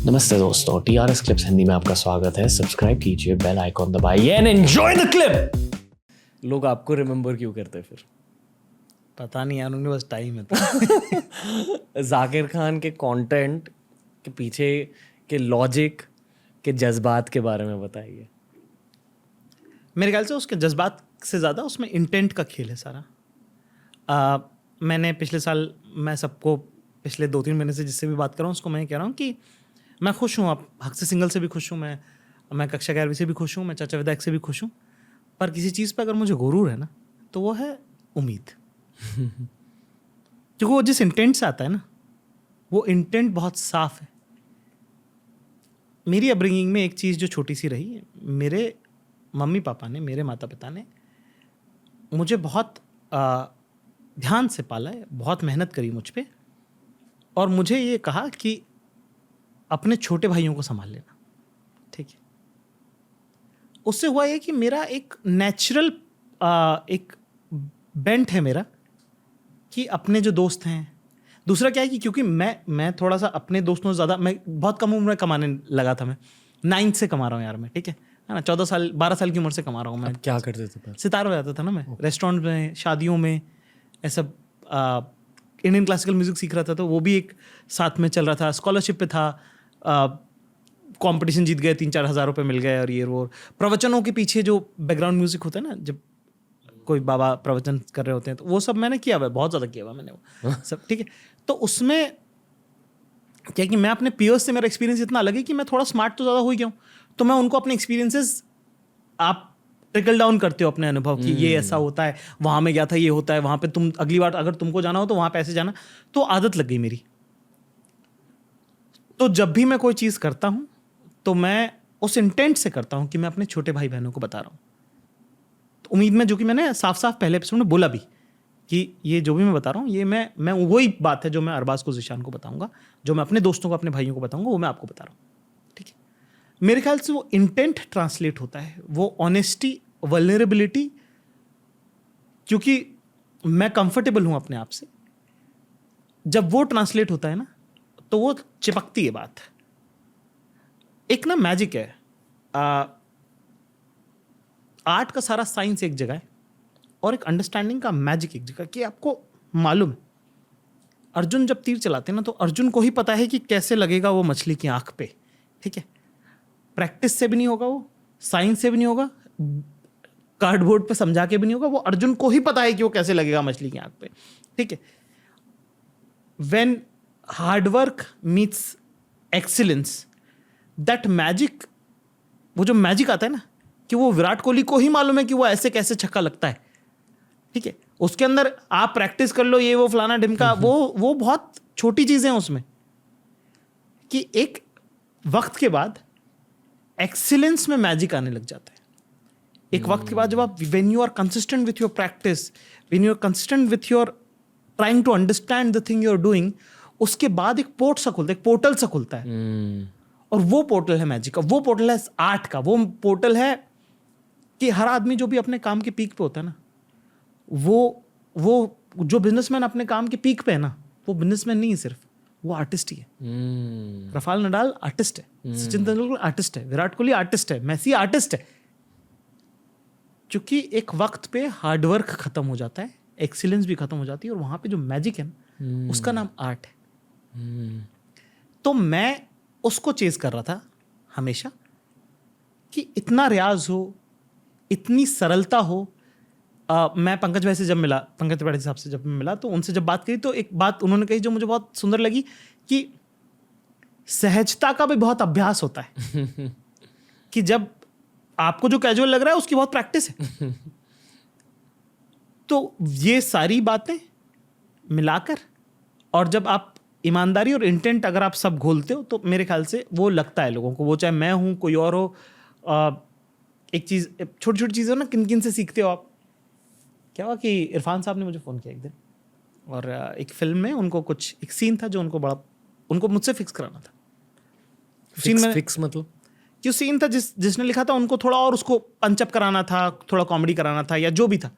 नमस्ते दोस्तों, TRS clips Hindi में आपका स्वागत है। सब्सक्राइब कीजिए, बेल आइकॉन दबाइए एंड एंजॉय द क्लिप। लोग आपको रिमेम्बर क्यों करते हैं फिर? पता नहीं यार, उनके पास टाइम है तो। जाकिर खान के कंटेंट के पीछे के लॉजिक के जज्बात के बारे में बताइए। मेरे ख्याल से उसके जज्बात से ज़्यादा उसमें इंटेंट का खेल है सारा। मैंने पिछले साल, मैं सबको पिछले 2-3 महीने से जिससे भी बात कर रहा हूँ उसको मैं कह रहा हूँ कि मैं खुश हूँ। आप हक से सिंगल से भी खुश हूँ, मैं कक्षा 11वीं से भी खुश हूँ, मैं चाचा विधायक से भी खुश हूँ। पर किसी चीज़ पे अगर मुझे गुरूर है ना, तो वो है उम्मीद। क्योंकि वो जिस इंटेंट से आता है ना, वो इंटेंट बहुत साफ है। मेरी अपब्रिंगिंग में एक चीज़ जो छोटी सी रही, मेरे मम्मी पापा ने, मेरे माता पिता ने मुझे बहुत ध्यान से पाला है, बहुत मेहनत करी मुझ पे, और मुझे ये कहा कि अपने छोटे भाइयों को संभाल लेना, ठीक है। उससे हुआ ये कि मेरा एक नेचुरल एक बेंट है मेरा कि अपने जो दोस्त हैं, दूसरा क्या है कि क्योंकि मैं थोड़ा सा अपने दोस्तों से ज़्यादा, मैं बहुत कम उम्र में कमाने लगा था। मैं 9th से कमा रहा हूँ यार मैं, ठीक है ना, 12 साल की उम्र से कमा रहा हूँ मैं। क्या करते थे? सितार बजाता था ना मैं, रेस्टोरेंट में, शादियों में, ऐसा इंडियन क्लासिकल म्यूजिक सीख रहा था, तो वो भी एक साथ में चल रहा था। स्कॉलरशिप पे था, कंपटीशन जीत गए, 3-4 हज़ार रुपये मिल गए, और ये वो प्रवचनों के पीछे जो बैकग्राउंड म्यूजिक होता है ना, जब कोई बाबा प्रवचन कर रहे होते हैं, तो वो सब मैंने किया हुआ है, बहुत ज़्यादा किया हुआ मैंने वो सब, ठीक है। तो उसमें क्या कि मैं अपने पीयर्स से, मेरा एक्सपीरियंस इतना अलग है कि मैं थोड़ा स्मार्ट तो ज़्यादा हो ही गया हूँ, तो मैं उनको अपने एक्सपीरियंसेस, आप ट्रिकल डाउन करते हो अपने अनुभव कि ये ऐसा होता है, वहाँ में गया था, ये होता है, वहाँ पे तुम अगली बार अगर तुमको जाना हो तो वहाँ पे ऐसे जाना, तो आदत लग गई मेरी। तो जब भी मैं कोई चीज़ करता हूँ तो मैं उस इंटेंट से करता हूँ कि मैं अपने छोटे भाई बहनों को बता रहा हूँ, तो उम्मीद में, जो कि मैंने साफ साफ पहले एपिसोड में बोला भी कि ये जो भी मैं बता रहा हूँ, ये मैं वही बात है जो मैं अरबाज को, ज़ीशान को बताऊँगा, जो मैं अपने दोस्तों को, अपने भाइयों को बताऊँगा, वो मैं आपको बता रहा हूँ, ठीक है। मेरे ख्याल से वो इंटेंट ट्रांसलेट होता है, वो ऑनेस्टी, वल्नरेबिलिटी, क्योंकि मैं कंफर्टेबल हूँ अपने आप से, जब वो ट्रांसलेट होता है ना, तो वो चिपकती है बात। एक ना मैजिक है, आर्ट का सारा साइंस एक जगह है और एक अंडरस्टैंडिंग का मैजिक एक जगह, कि आपको मालूम है अर्जुन जब तीर चलाते हैं ना, तो अर्जुन को ही पता है कि कैसे लगेगा वो मछली की आंख पे, ठीक है। प्रैक्टिस से भी नहीं होगा, वो साइंस से भी नहीं होगा, कार्डबोर्ड पे समझा के भी नहीं होगा, वो अर्जुन को ही पता है कि वो कैसे लगेगा मछली की आंख पे, ठीक है। When hard work meets excellence, that magic, वो जो मैजिक आता है ना, कि वो विराट कोहली को ही मालूम है कि वो ऐसे कैसे छक्का लगता है, ठीक है। उसके अंदर आप प्रैक्टिस कर लो, ये वो फलाना ढिमका, वो बहुत छोटी चीजें हैं उसमें, कि एक वक्त के बाद एक्सीलेंस में मैजिक आने लग जाता है। एक वक्त के बाद जब आप, when you are consistent with your practice, when you are consistent with your trying to understand the thing you are doing, उसके बाद एक पोर्ट सा खुलता है, एक पोर्टल सा खुलता है, और वो पोर्टल है मैजिक का, वो पोर्टल है आर्ट का, वो पोर्टल है कि हर आदमी जो भी अपने काम के पीक पे होता है ना, वो जो बिजनेसमैन अपने काम के पीक पे है ना, वो बिजनेसमैन नहीं है सिर्फ, वो आर्टिस्ट ही है। राफेल नडाल आर्टिस्ट है, सचिन तेंदुलकर आर्टिस्ट है, विराट कोहली आर्टिस्ट है, मेसी आर्टिस्ट है। क्योंकि एक वक्त पे हार्डवर्क खत्म हो जाता है, एक्सीलेंस भी खत्म हो जाती है, और वहां पे जो मैजिक है ना, उसका नाम आर्ट है। तो मैं उसको चेज कर रहा था हमेशा, कि इतना रियाज हो, इतनी सरलता हो। मैं पंकज भाई से जब मिला, पंकज त्रिपाठी साहब से जब मिला, तो उनसे जब बात करी, तो एक बात उन्होंने कही जो मुझे बहुत सुंदर लगी, कि सहजता का भी बहुत अभ्यास होता है। कि जब आपको जो कैजुअल लग रहा है उसकी बहुत प्रैक्टिस है। तो ये सारी बातें मिलाकर, और जब आप ईमानदारी और इंटेंट अगर आप सब घोलते हो, तो मेरे ख्याल से वो लगता है लोगों को, वो चाहे मैं हूँ, कोई और हो। एक चीज़, छोटी छोटी चीज़ें ना, किन किन से सीखते हो आप। क्या हुआ कि इरफान साहब ने मुझे फ़ोन किया एक दिन, और एक फिल्म में उनको कुछ एक सीन था जो उनको मुझसे फिक्स कराना था। फिक्स मतलब जो सीन था जिसने लिखा था, उनको थोड़ा और उसको पंचअप कराना था, थोड़ा कॉमेडी कराना था, या जो भी था,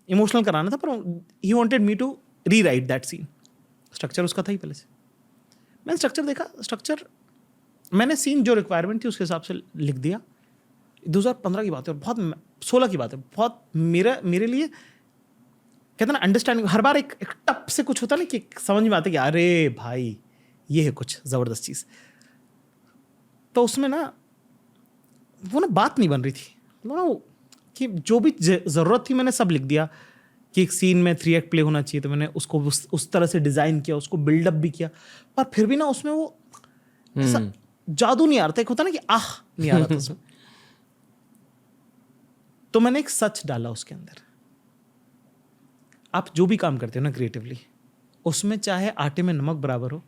इमोशनल कराना था, पर he wanted me to rewrite that scene. Structure उसका था ही पहले से। मैंने स्ट्रक्चर देखा, स्ट्रक्चर मैंने सीन जो रिक्वायरमेंट थी उसके हिसाब से लिख दिया। 2015 की बात है, बहुत 16 की बात है, बहुत मेरे लिए कहते ना अंडरस्टैंडिंग, हर बार एक टप से कुछ होता ना कि समझ में आता है कि अरे भाई ये है कुछ ज़बरदस्त चीज़। तो उसमें ना वो ना बात नहीं बन रही थी, वो कि जो भी ज़रूरत थी मैंने सब लिख दिया कि एक सीन में 3 एक्ट प्ले होना चाहिए, तो मैंने उसको उस तरह से डिज़ाइन किया, उसको बिल्डअप भी किया, पर फिर भी ना उसमें वो ऐसा जादू नहीं आ रहा था, एक होता ना कि नहीं आ रहा था उसमें। तो मैंने एक सच डाला उसके अंदर। आप जो भी काम करते हो ना क्रिएटिवली, उसमें चाहे आटे में नमक बराबर हो,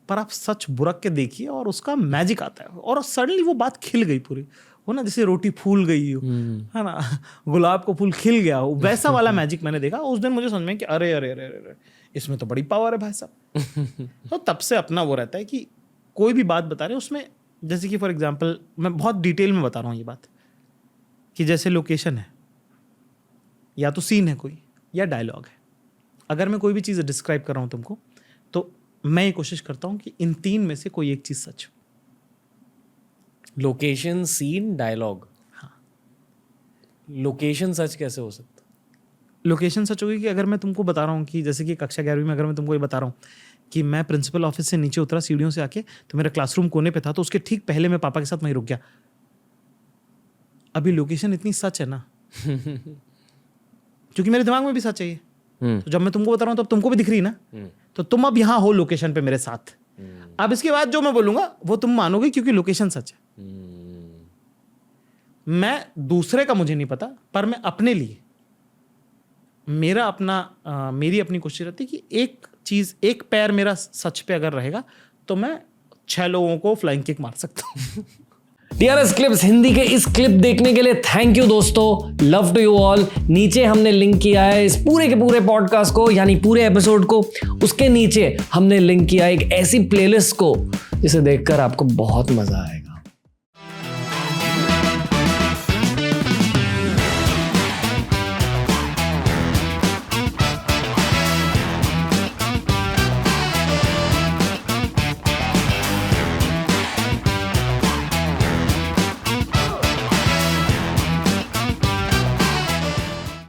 पर आप सच बुरक के देखिए और उसका मैजिक आता है, और सडनली वो बात खिल गई पूरी, वो ना जैसे रोटी फूल गई हो, है ना, गुलाब को फूल खिल गया हो, वैसा वाला मैजिक मैंने देखा। उस दिन मुझे समझ में कि अरे अरे अरे अरे इसमें तो बड़ी पावर है भाई साहब। तो तब से अपना वो रहता है कि कोई भी बात बता रहे उसमें, जैसे कि फॉर एग्जाम्पल मैं बहुत डिटेल में बता रहा हूँ ये बात, कि जैसे लोकेशन है या तो सीन है कोई या डायलॉग है, अगर मैं कोई भी चीज़ डिस्क्राइब कर रहा हूँ तुमको, तो मैं ये कोशिश करता हूँ कि इन 3 में से कोई एक चीज़ सच हो। Location, scene, dialogue. हाँ। लोकेशन सच कैसे हो सकता? लोकेशन सच होगी कि अगर मैं तुमको बता रहा हूँ कि जैसे कि कक्षा 11वीं में अगर मैं तुमको ये बता रहा हूँ कि मैं प्रिंसिपल ऑफिस से नीचे उतरा सीढ़ियों से आके, तो मेरा क्लासरूम कोने पे था, तो उसके ठीक पहले मैं पापा के साथ वहीं रुक गया। अभी लोकेशन इतनी सच है ना क्योंकि मेरे दिमाग में भी सच है ये। तो जब मैं तुमको बता रहा हूँ तब तुमको भी दिख रही ना, तो तुम अब यहाँ हो लोकेशन पे मेरे साथ। अब इसके बाद जो मैं बोलूंगा वो तुम मानोगे क्योंकि लोकेशन सच है। मैं दूसरे का मुझे नहीं पता, पर मैं अपने लिए मेरा अपना मेरी अपनी कोशिश रहती है कि एक चीज, एक पैर मेरा सच पे अगर रहेगा तो मैं 6 लोगों को फ्लाइंग किक मार सकता हूँ। DRS क्लिप्स हिंदी के इस क्लिप देखने के लिए थैंक यू दोस्तों, लव टू यू ऑल। नीचे हमने लिंक किया है इस पूरे के पूरे पॉडकास्ट को, यानी पूरे एपिसोड को, उसके नीचे हमने लिंक किया एक ऐसी प्लेलिस्ट को जिसे देखकर आपको बहुत मजा आएगा।